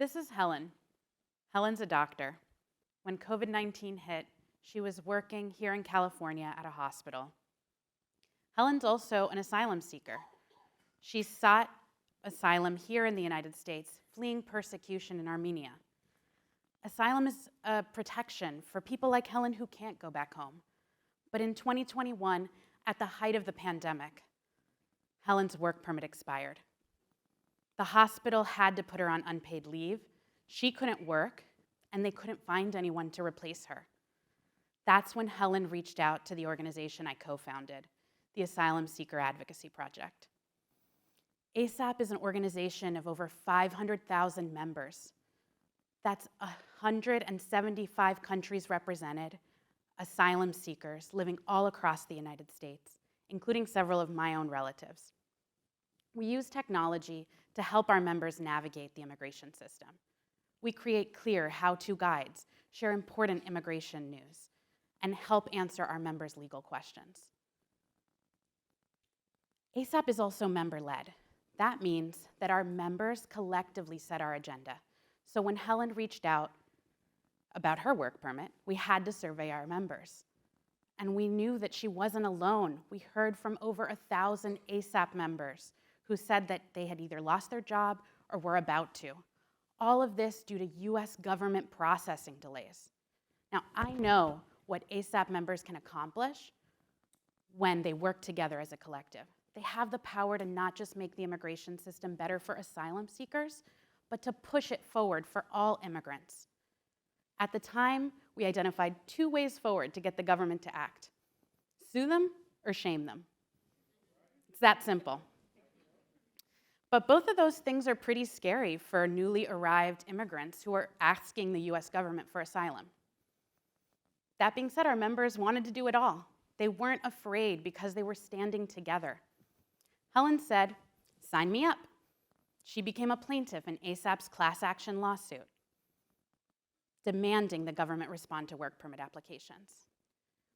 This is Helen. Helen's a doctor. When COVID-19 hit, she was working here in California at a hospital. Helen's also an asylum seeker. She sought asylum here in the United States, fleeing persecution in Armenia. Asylum is a protection for people like Helen who can't go back home. But in 2021, at the height of the pandemic, Helen's work permit expired. The hospital had to put her on unpaid leave. She couldn't work, and they couldn't find anyone to replace her. That's when Helen reached out to the organization I co-founded, the Asylum Seeker Advocacy Project. ASAP is an organization of over 500,000 members. That's 175 countries represented, asylum seekers living all across the United States, including several of my own relatives. We use technology to help our members navigate the immigration system. We create clear how-to guides, share important immigration news, and help answer our members' legal questions. ASAP is also member-led. That means that our members collectively set our agenda. So when Helen reached out about her work permit, we had to survey our members. And we knew that she wasn't alone. We heard from over 1,000 ASAP members who said that they had either lost their job or were about to. All of this due to US government processing delays. Now, I know what ASAP members can accomplish when they work together as a collective. They have the power to not just make the immigration system better for asylum seekers, but to push it forward for all immigrants. At the time, we identified 2 ways forward to get the government to act: sue them or shame them. It's that simple. But both of those things are pretty scary for newly arrived immigrants who are asking the US government for asylum. That being said, our members wanted to do it all. They weren't afraid because they were standing together. Helen said, "Sign me up." She became a plaintiff in ASAP's class action lawsuit, demanding the government respond to work permit applications.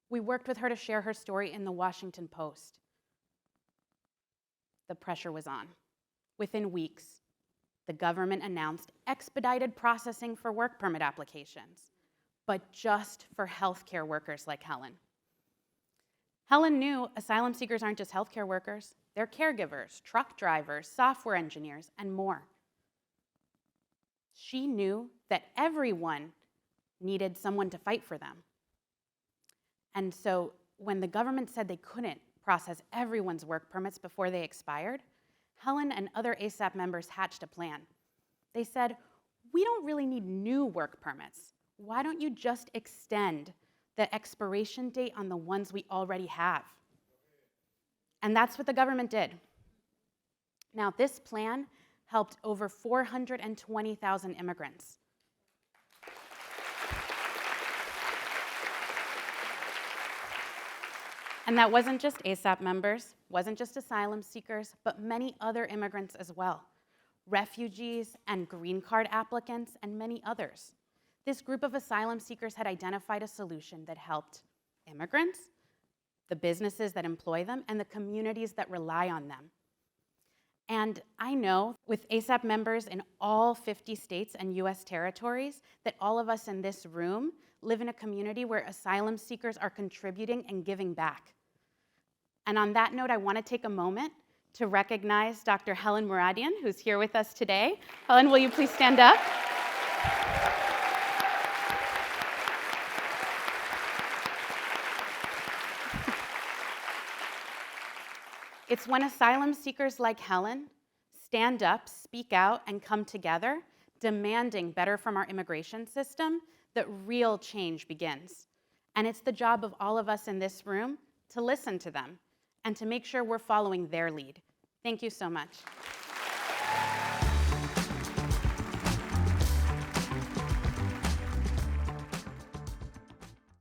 We worked with her to share her story in the Washington Post. The pressure was on. Within weeks, the government announced expedited processing for work permit applications, but just for healthcare workers like Helen. Helen knew asylum seekers aren't just healthcare workers. They're caregivers, truck drivers, software engineers, and more. She knew that everyone needed someone to fight for them. And so when the government said they couldn't process everyone's work permits before they expired, Helen and other ASAP members hatched a plan. They said, "We don't really need new work permits. Why don't you just extend the expiration date on the ones we already have?" And that's what the government did. Now, this plan helped over 420,000 immigrants. And that wasn't just ASAP members, wasn't just asylum seekers, but many other immigrants as well. Refugees and green card applicants and many others. This group of asylum seekers had identified a solution that helped immigrants, the businesses that employ them, and the communities that rely on them. And I know with ASAP members in all 50 states and US territories that all of us in this room live in a community where asylum seekers are contributing and giving back. And on that note, I want to take a moment to recognize Dr. Helen Mouradian, who's here with us today. Helen, will you please stand up? It's when asylum seekers like Helen stand up, speak out, and come together, demanding better from our immigration system, that real change begins. And it's the job of all of us in this room to listen to them and to make sure we're following their lead. Thank you so much.